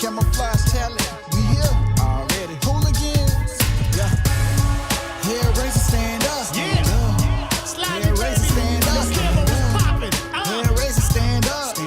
Camouflage talent, we here already. Hooligans, yeah. Hair raiser, stand up. Yeah. Hair raiser, stand up. Hair raiser, stand up.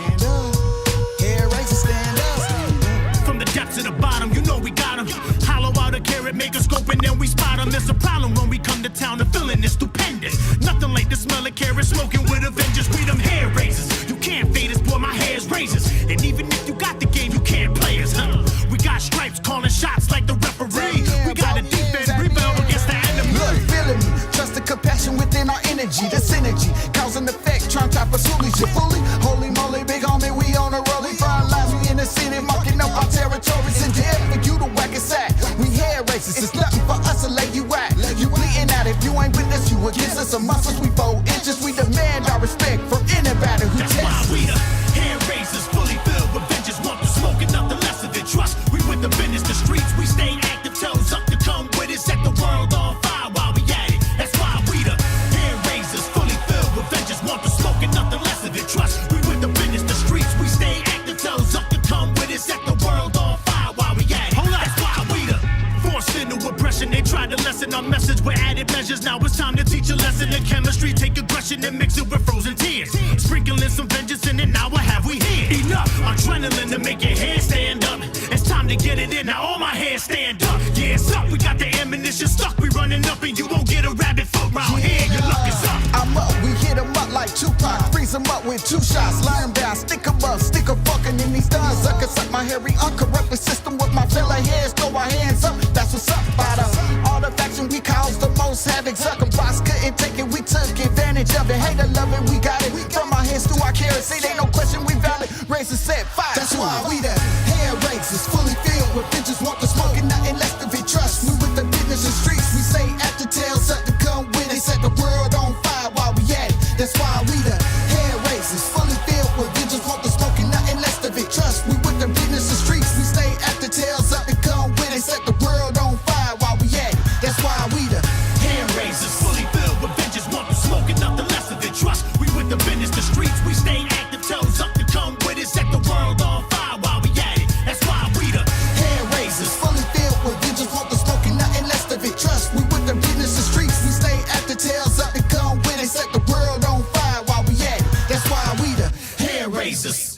Hair raiser, stand up. From the depths of the bottom, you know we got 'em. Hollow out a carrot, make a scope, and then we spot 'em. There's a problem when we come to town, the feeling is stupendous. Nothing like the smell of carrot, smoking with a vengeance. We them hair raisers. You can't fade us, boy, my hair's razors. And even if you got the game, you can't play us, huh? We got stripes calling shots like the referee. We got a defense, rebound against the enemy. Look, feeling me, trust the compassion within our energy. The synergy, cause and effect, trying to foolish. You fully, holy moly, big homie, we on a roll. We find lives, we in the city, marking up our territories. And dare for you to whack us at. We hair races, it's nothing for us to lay you at. You bleeding out if you ain't with us, you against us. Some muscles, we 4 inches, we demand our respect from anybody who That's tests why us. we the hair raisers, fully filled with vengeance. Want the smoke and nothing less of it. Trust, we with the business, the streets, we stay active. Tell Zuck to come with it, set the world on fire while we at it. That's why we the hair raisers, fully filled with vengeance. Want the smoke and nothing less of it. Trust, we with the business, the streets, we stay active. Tell Zuck to come with it, set the world on fire while we at it. That's why we the forced into oppression. They tried to lessen our message with added measures. Now it's time to teach a lesson in chemistry. Take aggression and mix it with frozen tears. Sprinkling some vengeance in it, now what have we here? Enough adrenaline to make your hair stand up. It's time to get it in, now all my hair stand up. Yeah, it's up, we got the ammunition stuck. We running up and you won't get a rabbit foot round here. Your luck is up. I'm up, we hit 'em up like Tupac. Freeze 'em up with 2 shots. Lie 'em down, stick 'em up, stick a fucking in these guns. Zucker suck my hairy, uncorrupted system with my fella hairs. Throw our hands up, that's what's up, bottom. All the faction we caused the most havoc. Zuckbots couldn't take it, we took advantage of it. Hater love it, we got it. From our hands to our carrots, it ain't no question, we valid. Razor set fire. That's why we the hair raisers, fully filled with bitches want the smoke and nothing less to be trust. We with the business and streets, we say after tell Zuck to come with it, set the world on fire while we at it. That's why we the hair raisers, fully filled with bitches want the smoke and nothing less to be trust. We with the business and streets, we stay after tell Zuck to come with it, set the world on fire while we at it. That's why we the Hair raisers, fully filled with vengeance. Want the smoke and nothing less of it. Trust, we with the business, the streets, we stay active. Tell Zuck to come with it, set the world on fire while we at it. That's why we the hair raisers, fully filled with bitches want the smoke and nothing less to be trust. We with the business and streets, we stay after tails up and come with it, set the world on fire while we at it. That's why we the hair raisers.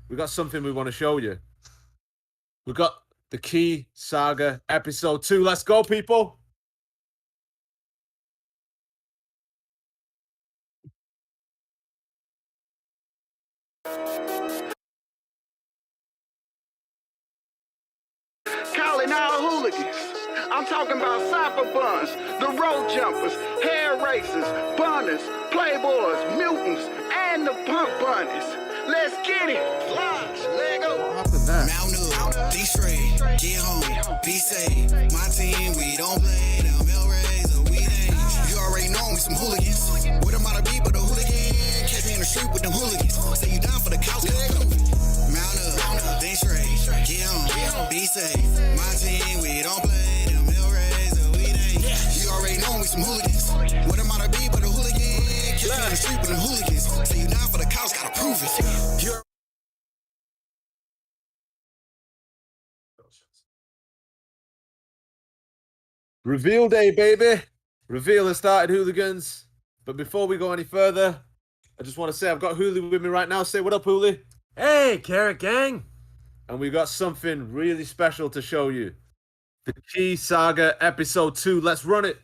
We got something we want to show you. We got the Key Saga episode 2. Let's go, people. Calling all hooligans. I'm talking about cypher buns, the road jumpers, hair racers, bunners, playboys, mutants, and the punk bunnies. Let's get it. Flies, Lego. Mount up, D-straight, get home, be safe. My team, we don't play them L-rays or we ain't. You already know we some hooligans. What am I to be but a hooligan? Catch me in the street with them hooligans. Say you down for the couch, Mount up, D-straight, get home, be safe. My team, we don't play them L-rays or we ain't. You already know we some hooligans. What am I to be but a hooligan? Catch me in the street with them hooligans. Say you down for the couch, gotta prove it. You're Reveal day, baby. Reveal has started, hooligans. But before we go any further, I just want to say I've got Hooli with me right now. Say what up, Hooli. Hey, Carrot Gang. And we got something really special to show you. The Key Saga episode 2. Let's run it.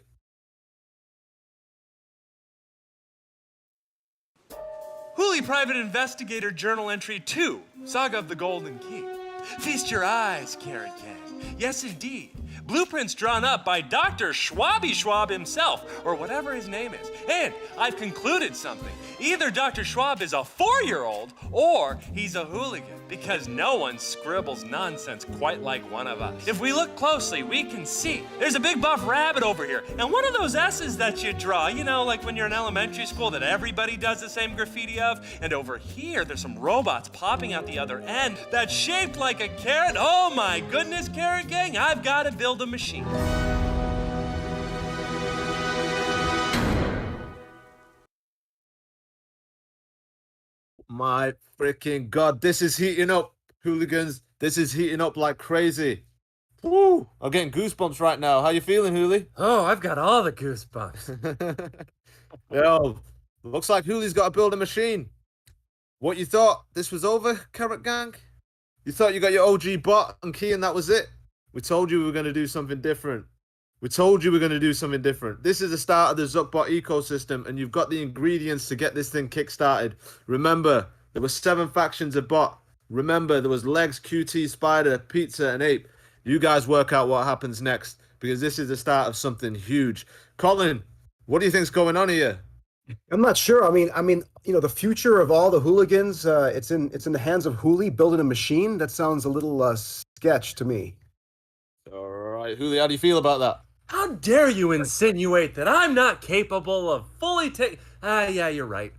Hooli Private Investigator Journal Entry 2, Saga of the Golden Key. Feast your eyes, Carrot Gang. Yes, indeed. Blueprints drawn up by Dr. Schwabby Schwab himself, or whatever his name is. And I've concluded something. Either Dr. Schwab is a 4-year-old, or he's a hooligan, because no one scribbles nonsense quite like one of us. If we look closely, we can see there's a big buff rabbit over here, and one of those S's that you draw, you know, like when you're in elementary school that everybody does the same graffiti of, and over here there's some robots popping out the other end that's shaped like a carrot. Oh my goodness, Carrot Gang, I've got to build a machine. My freaking God, this is heating up, hooligans. This is heating up like crazy. Woo! I'm getting goosebumps right now. How you feeling, Hooli? Oh, I've got all the goosebumps. Yo, looks like Hooli's got to build a machine. What, you thought this was over, Carrot Gang? You thought you got your OG bot and key and that was it? We told you we were going to do something different. We told you we're going to do something different. This is the start of the Zuck Bot ecosystem, and you've got the ingredients to get this thing kick-started. Remember, there were 7 factions of bot. Remember, there was Legs, QT, Spider, Pizza, and Ape. You guys work out what happens next, because this is the start of something huge. Colin, what do you think's going on here? I'm not sure. I mean, you know, the future of all the hooligans, it's in the hands of Hooli building a machine. That sounds a little sketch to me. All right, Hooli, how do you feel about that? How dare you insinuate that I'm not capable of fully taking... yeah, you're right.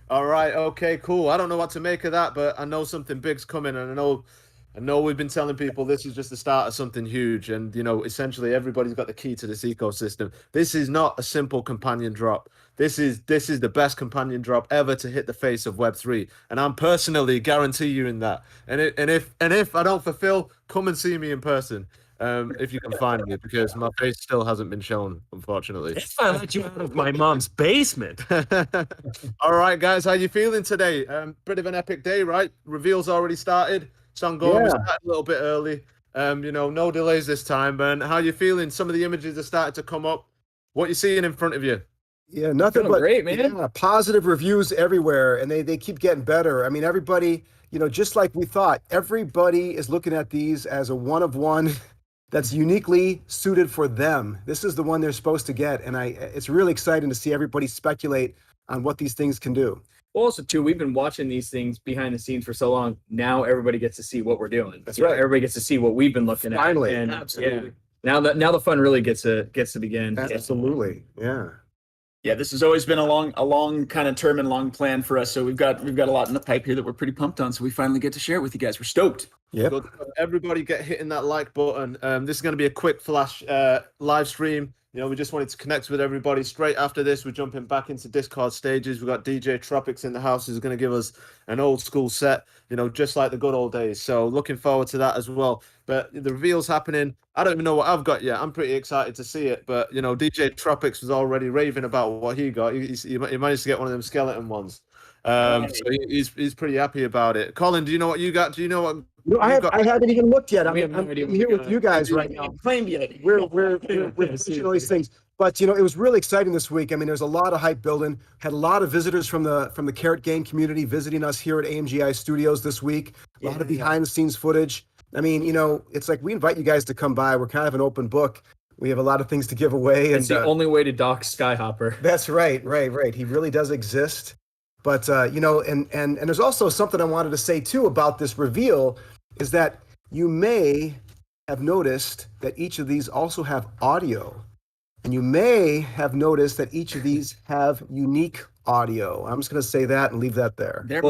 All right, okay, cool. I don't know what to make of that, but I know something big's coming, and I know we've been telling people this is just the start of something huge, and, you know, essentially everybody's got the key to this ecosystem. This is not a simple companion drop. This is the best companion drop ever to hit the face of Web3, and I'm personally guarantee you in that. And if I don't fulfill, come and see me in person. If you can find me, because my face still hasn't been shown, unfortunately. If I let you out of my mom's basement. All right, guys, how you feeling today? Bit of an epic day, right? Reveal's already started. So I'm going. We started a little bit early. You know, no delays this time. And how you feeling? Some of the images are starting to come up. What you seeing in front of you? Yeah, nothing but great, man. Yeah, positive reviews everywhere, and they keep getting better. I mean, everybody, you know, just like we thought, everybody is looking at these as a one of one that's uniquely suited for them. This is the one they're supposed to get, and it's really exciting to see everybody speculate on what these things can do. Also, too, we've been watching these things behind the scenes for so long. Now everybody gets to see what we're doing. That's You know, right. everybody gets to see what we've been looking at. Finally. And, Absolutely. Yeah, now the fun really gets to begin. Absolutely, yeah. Yeah, this has always been a long kind of term and long plan for us. So we've got a lot in the pipe here that we're pretty pumped on. So we finally get to share it with you guys. We're stoked. Yep. Good. Everybody get hitting that like button. This is going to be a quick flash live stream. You know, we just wanted to connect with everybody. Straight after this, we're jumping back into Discord stages. We've got DJ Tropics in the house who's going to give us an old school set, you know, just like the good old days. So looking forward to that as well. But the reveal's happening. I don't even know what I've got yet. I'm pretty excited to see it. But, you know, DJ Tropics was already raving about what he got. He managed to get one of them skeleton ones. So he's pretty happy about it. Colin, do you know what you got? Do you know what? No, I haven't even looked yet. I'm no idea what here we with got. you guys right now. Claimed yet. We're pushing all these things. But, you know, it was really exciting this week. I mean, there's a lot of hype building. Had a lot of visitors from the Carrot Gang community visiting us here at AMGI Studios this week. A lot of behind the scenes footage. I mean, you know, it's like we invite you guys to come by. We're kind of an open book. We have a lot of things to give away. It's the only way to dock Skyhopper. That's right. He really does exist. But, you know, and there's also something I wanted to say, too, about this reveal is that you may have noticed that each of these also have audio. And you may have noticed that each of these have unique audio. I'm just going to say that and leave that there. There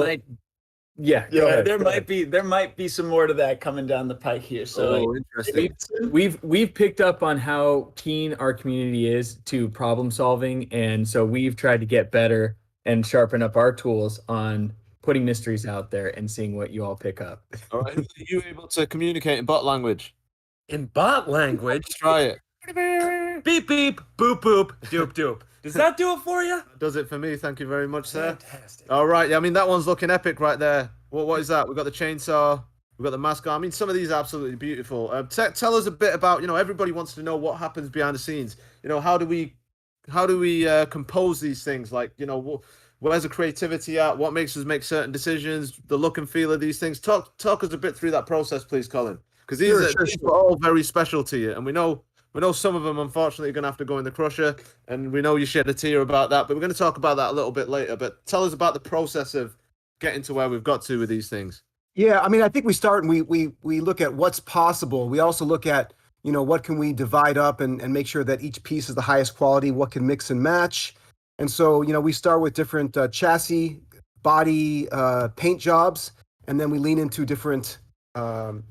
might be some more to that coming down the pike here. So Interesting. We've picked up on how keen our community is to problem solving, and so we've tried to get better and sharpen up our tools on putting mysteries out there and seeing what you all pick up. All right. Are you able to communicate in bot language? In bot language? Let's try it. Beep, beep, boop, boop, doop, doop. Does that do it for you? Does it for me. Thank you very much, sir. Fantastic. All right. Yeah, I mean, that one's looking epic right there. What is that? We've got the chainsaw. We've got the mask on. I mean, some of these are absolutely beautiful. Tell us a bit about, you know, everybody wants to know what happens behind the scenes. You know, how do we compose these things? Like, you know, where's the creativity at? What makes us make certain decisions? The look and feel of these things. Talk us a bit through that process, please, Colin. Because these are all very special to you, and we know some of them unfortunately are going to have to go in the crusher, and we know you shed a tear about that. But we're going to talk about that a little bit later. But tell us about the process of getting to where we've got to with these things. Yeah, I mean, I think we start and we look at what's possible. We also look at, what can we divide up and make sure that each piece is the highest quality, what can mix and match. And so, we start with different chassis, body, paint jobs, and then we lean into different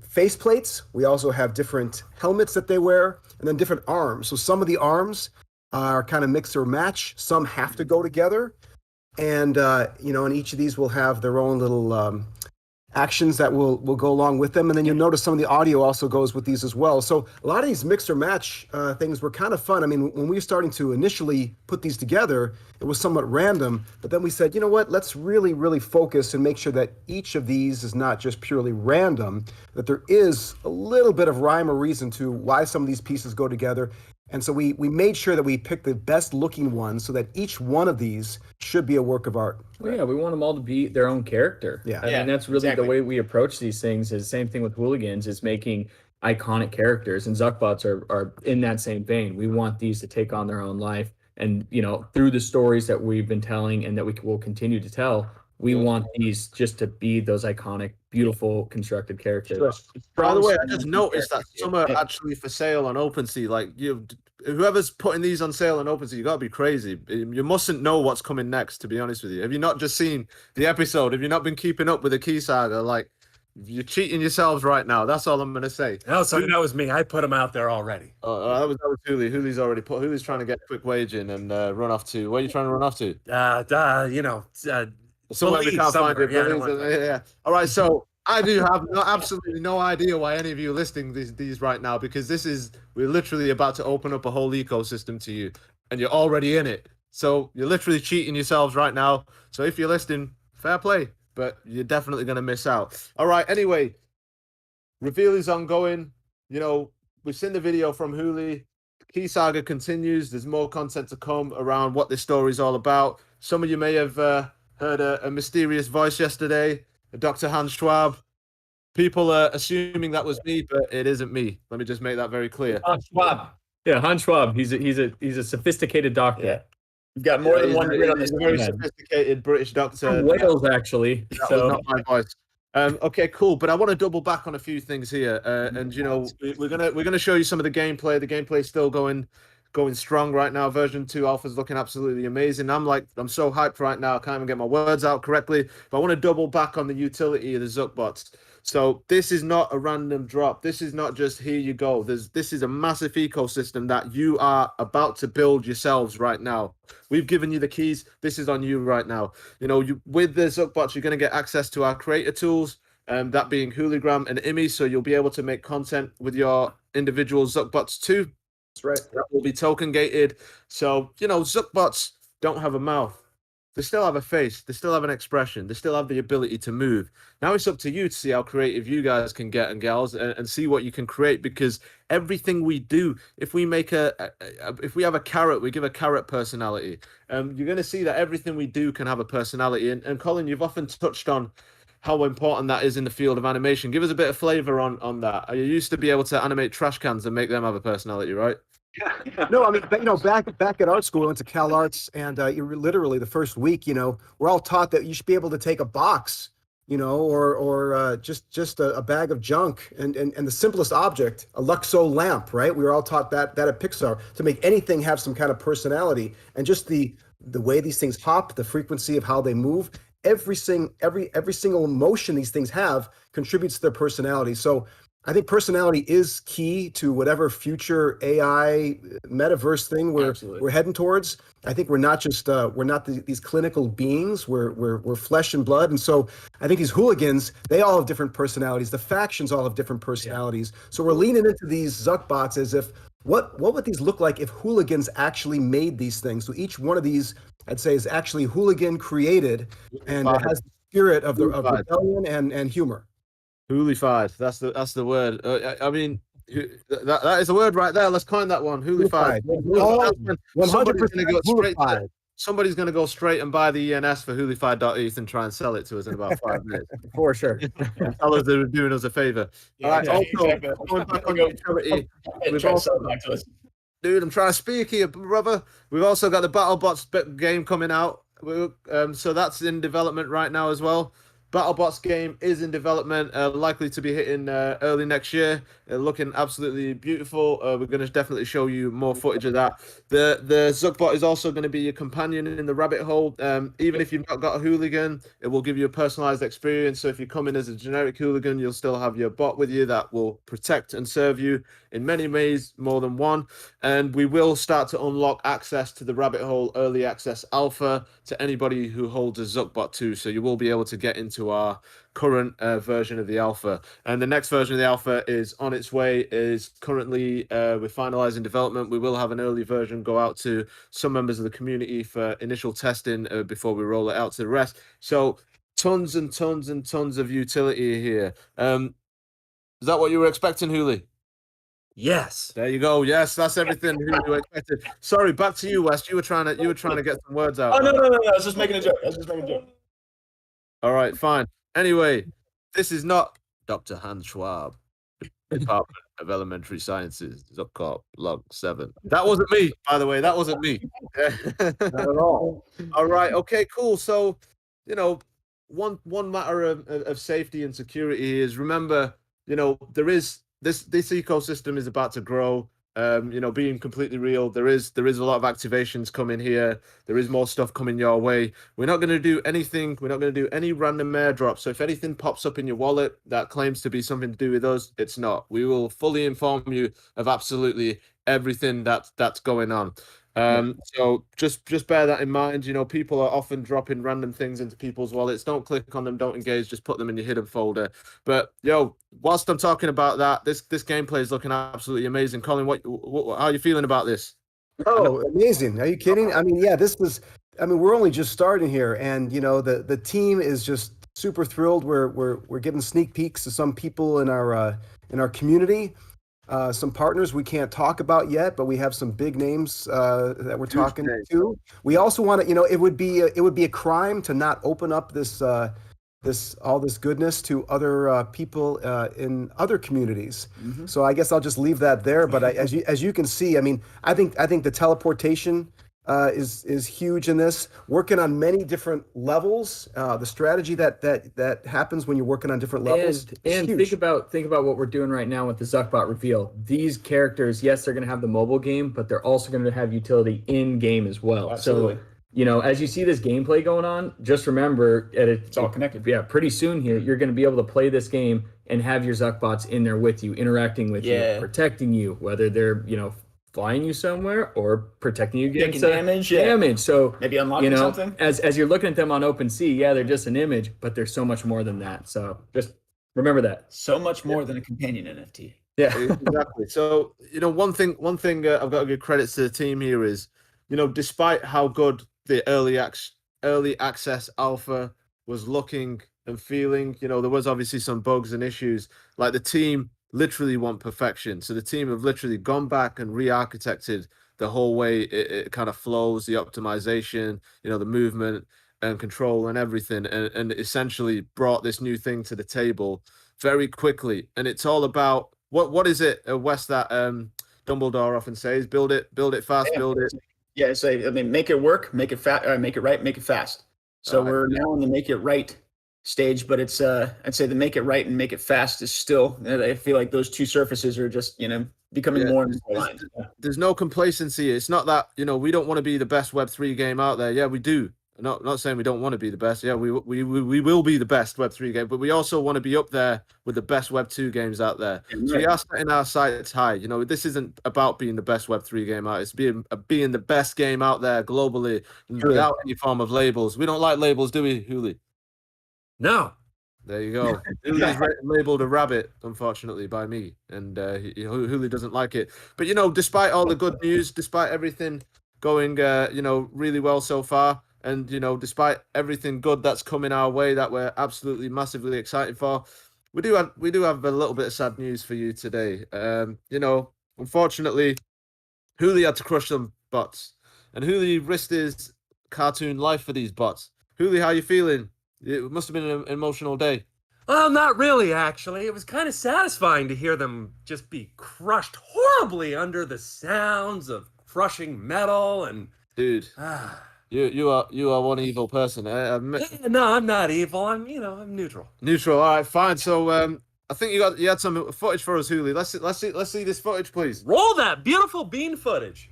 face plates. We also have different helmets that they wear, and then different arms. So some of the arms are kind of mix or match. Some have to go together. And, and each of these will have their own little actions that will go along with them. And then you'll notice some of the audio also goes with these as well. So a lot of these mix or match things were kind of fun. I mean, when we were starting to initially put these together, it was somewhat random, but then we said, you know what, let's really, really focus and make sure that each of these is not just purely random, that there is a little bit of rhyme or reason to why some of these pieces go together. And so we made sure that we picked the best looking ones so that each one of these should be a work of art. Well, yeah, we want them all to be their own character. Yeah. I mean, that's really the way we approach these things. Is the same thing with Hooligans, is making iconic characters, and Zuckbots are in that same vein. We want these to take on their own life, and through the stories that we've been telling and that we will continue to tell, we want these just to be those iconic, beautiful, constructed characters. Sure. By the way, I just noticed that some are actually for sale on OpenSea. Like, whoever's putting these on sale on OpenSea, you gotta be crazy. You mustn't know what's coming next, to be honest with you. Have you not just seen the episode? Have you not been keeping up with the Key Saga? Like, you're cheating yourselves right now. That's all I'm gonna say. No, so that was me. I put them out there already. That was Hooli. Hooli's already put. Hooli's trying to get a quick wage in and run off to. Where are you trying to run off to? Somewhere we can't find it. Yeah. All right, so I do have absolutely no idea why any of you are listing these right now, because we're literally about to open up a whole ecosystem to you, and you're already in it. So you're literally cheating yourselves right now. So if you're listing, fair play, but you're definitely going to miss out. All right, anyway, reveal is ongoing. We've seen the video from Hooli. Key Saga continues. There's more content to come around what this story is all about. Some of you may have heard a mysterious voice yesterday, Dr. Hans Schwab. People are assuming that was me, but it isn't me. Let me just make that very clear. Hans Schwab. Yeah, Hans Schwab. He's a sophisticated doctor. Yeah. You've got more than one grid on this. He's a very sophisticated British doctor. From Wales, actually. That was not my voice. Okay, cool. But I want to double back on a few things here, and we're gonna show you some of the gameplay. The gameplay is still going strong right now. Version 2 alpha is looking absolutely amazing. I'm so hyped right now. I can't even get my words out correctly. But I want to double back on the utility of the Zuckbots. So this is not a random drop. This is not just here you go. This is a massive ecosystem that you are about to build yourselves right now. We've given you the keys. This is on you right now. With the Zuckbots, you're going to get access to our creator tools, that being Hooligram and IMI. So you'll be able to make content with your individual Zuckbots too. That's right. That will be token gated. So, Zuckbots don't have a mouth. They still have a face. They still have an expression. They still have the ability to move. Now it's up to you to see how creative you guys can get, and gals, and see what you can create, because everything we do, if we have a carrot, we give a carrot personality. You're going to see that everything we do can have a personality. And Colin, you've often touched on how important that is in the field of animation. Give us a bit of flavor on that. You used to be able to animate trash cans and make them have a personality, right? No, I mean, back at art school, I went to Cal Arts, and literally the first week, we're all taught that you should be able to take a box, or just a bag of junk and the simplest object, a Luxo lamp, right? We were all taught that at Pixar, to make anything have some kind of personality, and just the way these things hop, the frequency of how they move. Every single motion these things have contributes to their personality. So I think personality is key to whatever future AI metaverse thing we're heading towards. I think we're not these clinical beings. We're flesh and blood, and so I think these hooligans, they all have different personalities. The factions all have different personalities. So we're leaning into these Zuckbots as if what would these look like if hooligans actually made these things? So each one of these, I'd say, is actually hooligan created, and it has the spirit of rebellion and humor. Hoolified. That's the word. I mean, that is a word right there. Let's coin that one. Hoolified. 100% hoolified. somebody's going to go straight and buy the ENS for Hoolified.eth and try and sell it to us in about 5 minutes. For sure. And tell us they're doing us a favor. All right. Also, going back on utility, we've also dude, I'm trying to speak here, brother. We've also got the BattleBots game coming out. So that's in development right now as well. BattleBots game is in development, likely to be hitting early next year. Looking absolutely beautiful. We're going to definitely show you more footage of that. The Zuckbot is also going to be your companion in the rabbit hole. Even if you've not got a hooligan, it will give you a personalized experience. So if you come in as a generic hooligan, you'll still have your bot with you that will protect and serve you in many ways, more than one. And we will start to unlock access to the rabbit hole early access alpha to anybody who holds a Zuckbot too. So you will be able to get into our current version of the alpha, and the next version of the alpha is on its way, is currently we're finalizing development. We will have an early version go out to some members of the community for initial testing before we roll it out to the rest. So tons and tons and tons of utility here. Is that what you were expecting, Hooli? Yes. There you go. Yes, that's everything you expected. Sorry, back to you, West. You were trying to get some words out. Oh no! I was just making a joke. All right, fine. Anyway, this is not Dr. Hans Schwab, Department of Elementary Sciences, Zuck Log 7. That wasn't me, by the way. That wasn't me. Not at all. All right. Okay, cool. So, one matter of safety and security is, remember, there is this ecosystem is about to grow. Being completely real, there is a lot of activations coming here. There is more stuff coming your way. We're not going to do anything. We're not going to do any random airdrops. So if anything pops up in your wallet that claims to be something to do with us, it's not. We will fully inform you of absolutely everything that's going on. So just bear that in mind. People are often dropping random things into people's wallets. Don't click on them, don't engage, just put them in your hidden folder. But whilst I'm talking about that, this gameplay is looking absolutely amazing. Colin, how are you feeling about this? Oh, amazing. Are you kidding? I mean, yeah, we're only just starting here, and the team is just super thrilled. We're getting sneak peeks to some people in our community. Some partners we can't talk about yet, but we have some big names that we're talking to. We also want to, it would be a crime to not open up all this goodness to other people in other communities. Mm-hmm. So I guess I'll just leave that there. But as you can see, I mean, I think the teleportation is huge in this. Working on many different levels, the strategy that happens when you're working on different levels. And think about what we're doing right now with the Zuckbot reveal. These characters, yes, they're going to have the mobile game, but they're also going to have utility in game as well. Absolutely. So, as you see this gameplay going on, just remember it's all connected. Yeah, pretty soon here, you're going to be able to play this game and have your Zuckbots in there with you, interacting with you, protecting you, whether they're flying you somewhere or protecting you against damage. So maybe unlocking something. As you're looking at them on OpenSea, they're just an image, but there's so much more than that. So just remember that. So much more than a companion NFT. Yeah, exactly. So one thing I've got to give credits to the team here is, despite how good the early access alpha was looking and feeling, there was obviously some bugs and issues. Like, the team literally want perfection. So the team have literally gone back and re-architected the whole way it kind of flows, the optimization, the movement and control and everything, and essentially brought this new thing to the table very quickly. And it's all about what is it, Wes, that Dumbledore often says, build it fast, build it. Yeah, make it work, make it make it right, make it fast. So we're now in the make it right stage, but it's I'd say the make it right and make it fast is still, I feel like those two surfaces are just becoming more and more aligned. There's no complacency. It's not that we don't want to be the best Web3 game out there. Yeah, we do. Not saying we don't want to be the best. Yeah, we will be the best Web3 game, but we also want to be up there with the best Web2 games out there. So we are setting our sights high. This isn't about being the best Web3 game out. It's being the best game out there globally without any form of labels. We don't like labels, do we, Hooli? No. There you go. Hooli's labeled a rabbit, unfortunately, by me, and Hooli doesn't like it. But despite all the good news, despite everything going really well so far, and despite everything good that's coming our way that we're absolutely massively excited for, we do have a little bit of sad news for you today. Unfortunately, Hooli had to crush some bots, and Hooli risked his cartoon life for these bots. Hooli, how you feeling? It must have been an emotional day. Well, not really, actually. It was kind of satisfying to hear them just be crushed horribly under the sounds of crushing metal and. Dude, you are one evil person. No, I'm not evil. I'm neutral. Neutral. All right, fine. So I think you had some footage for us, Hooli. Let's see this footage, please. Roll that beautiful bean footage.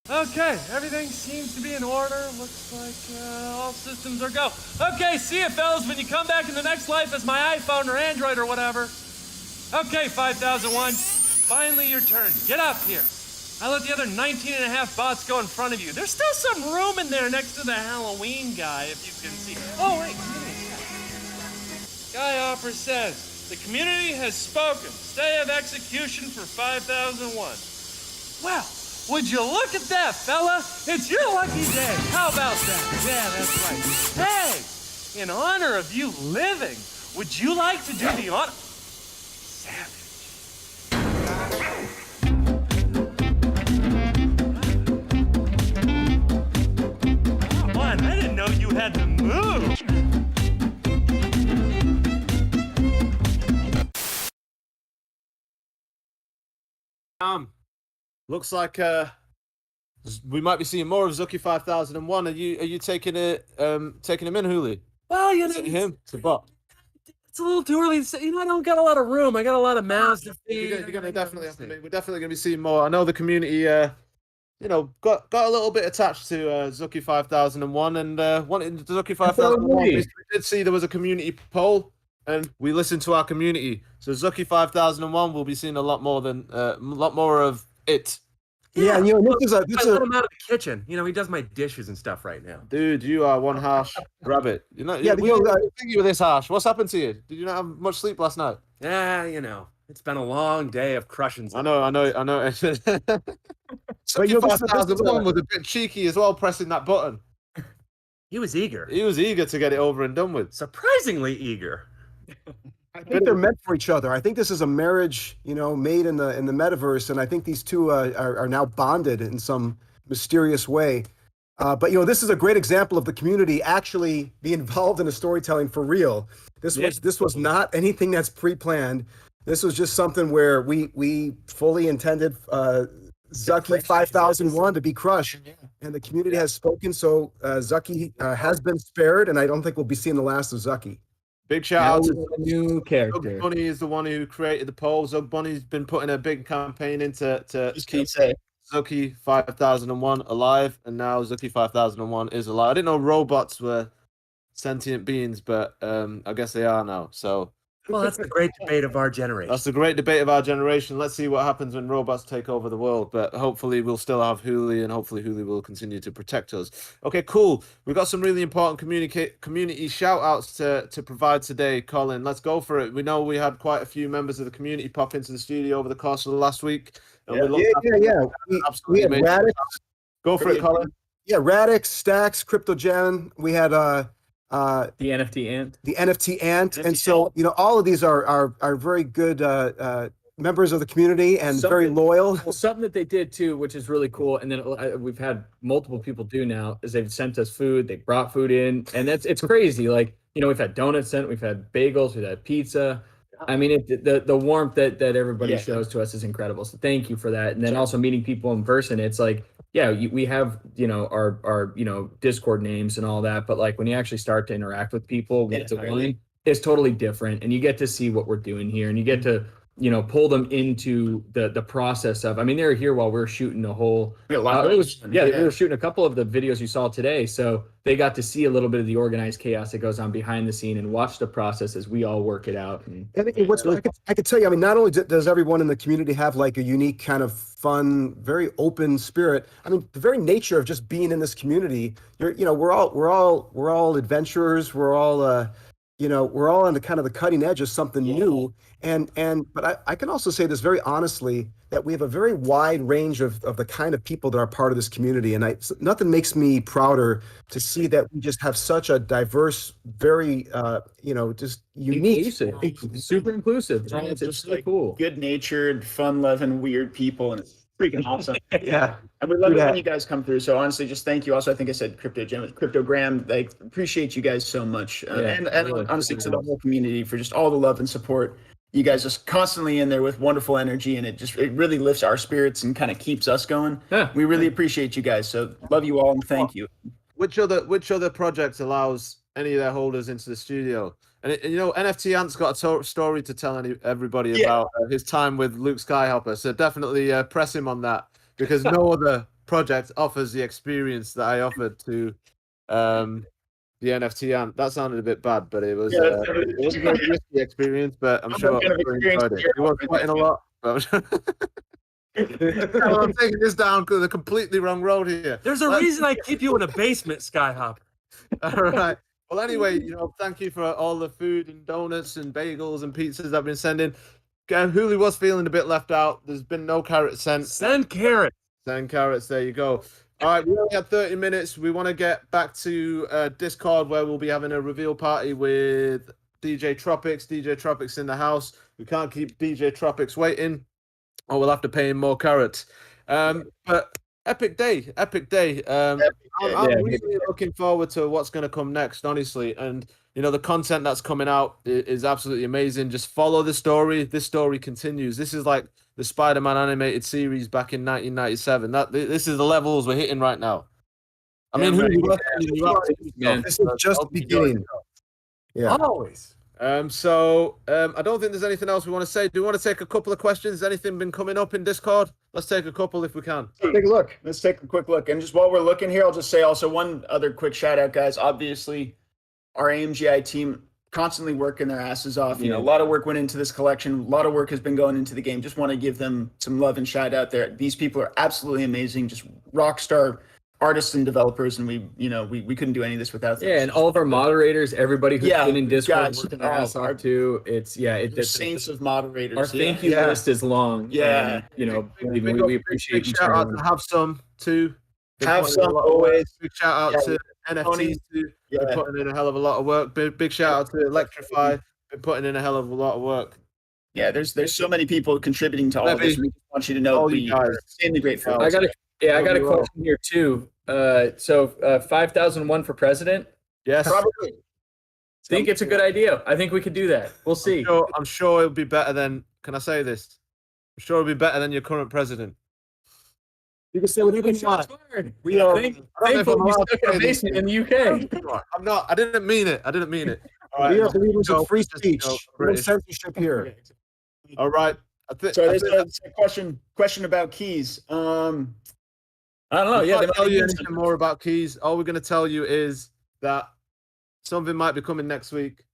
Okay, everything seems to be in order. Looks like all systems are go. Okay, see you, fellas, when you come back in the next life as my iPhone or Android or whatever. Okay, 5001, finally your turn. Get up here. I let the other 19 and a half bots go in front of you. There's still some room in there next to the Halloween guy, if you can see. Oh, wait. Guy Offer says, the community has spoken. Stay of execution for 5001. Well, would you look at that, fella? It's your lucky day. How about that? Yeah, that's right. Hey, in honor of you living, would you like to do the honor? Savage. Come on, I didn't know you had to move. Looks like we might be seeing more of Zucky 5001. Are you taking him in, Hooli? Well, Is it him? It's a bot. it's a little too early to say. I don't got a lot of room. I got a lot of mouths to feed. You're gonna definitely have to. We're definitely gonna be seeing more. I know the community, got a little bit attached to Zucky 5001 and wanted Zucky 5001. We did see there was a community poll, and we listened to our community. So Zucky 5001 will be seeing a lot more of it. Yeah, this is I let him out of the kitchen. He does my dishes and stuff right now. Dude, you are one harsh rabbit. We didn't think you were this harsh. What's happened to you? Did you not have much sleep last night? Yeah, it's been a long day of crushing. I know. Zucky 5001 was a bit cheeky as well, pressing that button. He was eager. He was eager to get it over and done with. Surprisingly eager. I think they're meant for each other. I think this is a marriage, made in the metaverse, and I think these two are now bonded in some mysterious way. But this is a great example of the community actually be involved in a storytelling for real. This was not anything that's pre-planned. This was just something where we fully intended Zucky 5001 to be crushed, and the community has spoken. So Zucky has been spared, and I don't think we'll be seeing the last of Zucky. Big shout out to a new character. Zuck Bunny is the one who created the poll. Zuck Bunny's been putting a big campaign into Can't say. Zucky 5001 alive, and now Zucky 5001 is alive. I didn't know robots were sentient beings, but I guess they are now. So Well, that's the great debate of our generation. that's the great debate of our generation. Let's see what happens when robots take over the world. But hopefully we'll still have Hooli, and hopefully Hooli will continue to protect us. Okay, cool. We've got some really important community shout-outs to provide today, Colin. Let's go for it. We know we had quite a few members of the community pop into the studio over the course of the last week. And We had Radix. Go for it, Colin. Yeah, Radix, Stacks, CryptoGen. We had The NFT ant. the NFT Ant, and so all of these are very good members of the community and very loyal. Well, something that they did too, which is really cool, and then we've had multiple people do now, is they've sent us food. They brought food in, and it's crazy. Like we've had donuts sent, we've had bagels, we've had pizza. I mean, the warmth that everybody shows to us is incredible. So thank you for that. And then also meeting people in person, it's like, we have our Discord names and all that, but like when you actually start to interact with people one to one, it's totally different, and you get to see what we're doing here, and you get to pull them into the process of. I mean, they were here while we were shooting the whole. We were shooting a couple of the videos you saw today, so they got to see a little bit of the organized chaos that goes on behind the scene and watch the process as we all work it out. And I could tell you, I mean, not only does everyone in the community have like a unique kind of fun, very open spirit. I mean, the very nature of just being in this community, we're all adventurers. We're all we're all on the kind of the cutting edge of something new. But I can also say this very honestly, that we have a very wide range of the kind of people that are part of this community. And nothing makes me prouder to see that we just have such a diverse, very, just unique. Super inclusive. It's really cool. Good-natured, fun-loving, weird people. And Freaking awesome. Yeah. And we love Do it when that. you guys come through. So honestly, just thank you. Also, I think I said Cryptogram. Like, appreciate you guys so much, and really, honestly really to the whole community for just all the love and support. You guys just constantly in there with wonderful energy, and it really lifts our spirits and kind of keeps us going. Yeah. We really appreciate you guys. So love you all and thank you. Which other project allows any of their holders into the studio? And NFT Ant's got a story to tell everybody about his time with Luke Skyhopper. So definitely press him on that, because no other project offers the experience that I offered to the NFT Ant. That sounded a bit bad, but it was a very risky experience. But I'm sure he enjoyed it. He was sweating a lot. But I'm taking this down the completely wrong road here. There's a reason I keep you in a basement, Skyhopper. All right. Well, anyway, thank you for all the food and donuts and bagels and pizzas I've been sending. Hooli was feeling a bit left out. There's been no carrots sent. Send carrots. Send carrots. There you go. All right, we only have 30 minutes. We want to get back to Discord, where we'll be having a reveal party with DJ Tropics. DJ Tropics in the house. We can't keep DJ Tropics waiting, or we'll have to pay him more carrots. But epic day. I'm really looking forward to what's going to come next, honestly. And, the content that's coming out is absolutely amazing. Just follow the story. This story continues. This is like the Spider-Man animated series back in 1997. This is the levels we're hitting right now. I mean, This is just the beginning. Yeah. Always. So I don't think there's anything else we want to say. Do we want to take a couple of questions? Has anything been coming up in Discord? Let's take a couple if we can. Take a look. Let's take a quick look. And just while we're looking here, I'll just say also one other quick shout out, guys. Obviously, our AMGI team constantly working their asses off. A lot of work went into this collection. A lot of work has been going into the game. Just want to give them some love and shout out there. These people are absolutely amazing. Just rock star artists and developers, and we couldn't do any of this without them. Yeah, and all of our moderators, everybody who's been in Discord guys, working their ass off too. It's saints of moderators. Our thank you list is long. Yeah. And, we appreciate big each shout out one. to Have Some too. Have Some always. Big shout out to NFTs too. They're putting in a hell of a lot of work. Big shout out to Electrify. Been putting in a hell of a lot of work. Yeah, there's so many people contributing to all of this. We just want you to know we are insanely grateful. I got a question here too. So 5,001 for president? Yes. Probably. Think it's a good idea. I think we could do that. We'll see. I'm sure it'll be better than. Can I say this? I'm sure it'll be better than your current president. You can say whatever you want. We are thankful we stuck in a basement in the UK. I'm not. I didn't mean it. All right. We are believers of free speech. No British. censorship here. All right. So there's a question about keys. I don't know. Yeah, they tell you anything more about keys. All we're going to tell you is that something might be coming next week.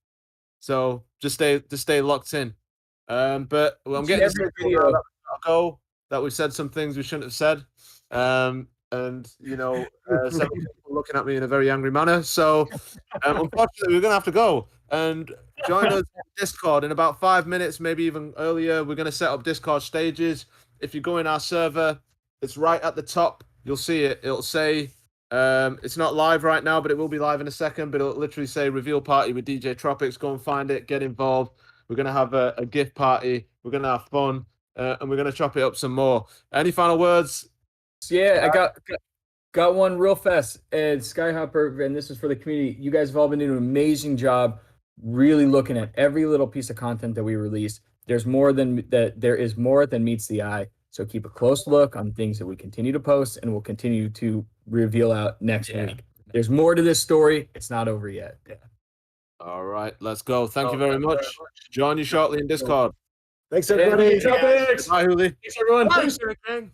So just stay locked in. But I'm getting this video ago that we said some things we shouldn't have said. And some people looking at me in a very angry manner. So unfortunately, we're going to have to go and join us on Discord in about 5 minutes, maybe even earlier. We're going to set up Discord stages. If you go in our server, it's right at the top. You'll see it. It'll say, it's not live right now, but it will be live in a second. But it'll literally say reveal party with DJ Tropics. Go and find it. Get involved. We're going to have a gift party. We're going to have fun. And we're going to chop it up some more. Any final words? Yeah, I got one real fast. And Skyhopper, and this is for the community. You guys have all been doing an amazing job really looking at every little piece of content that we release. There is more than meets the eye. So keep a close look on things that we continue to post, and we'll continue to reveal out next week. There's more to this story. It's not over yet. Yeah. All right, let's go. Thank you very much. Join you shortly in Discord. Thanks, everybody. Bye, Hooli. Thanks, everyone. Thanks, Eric.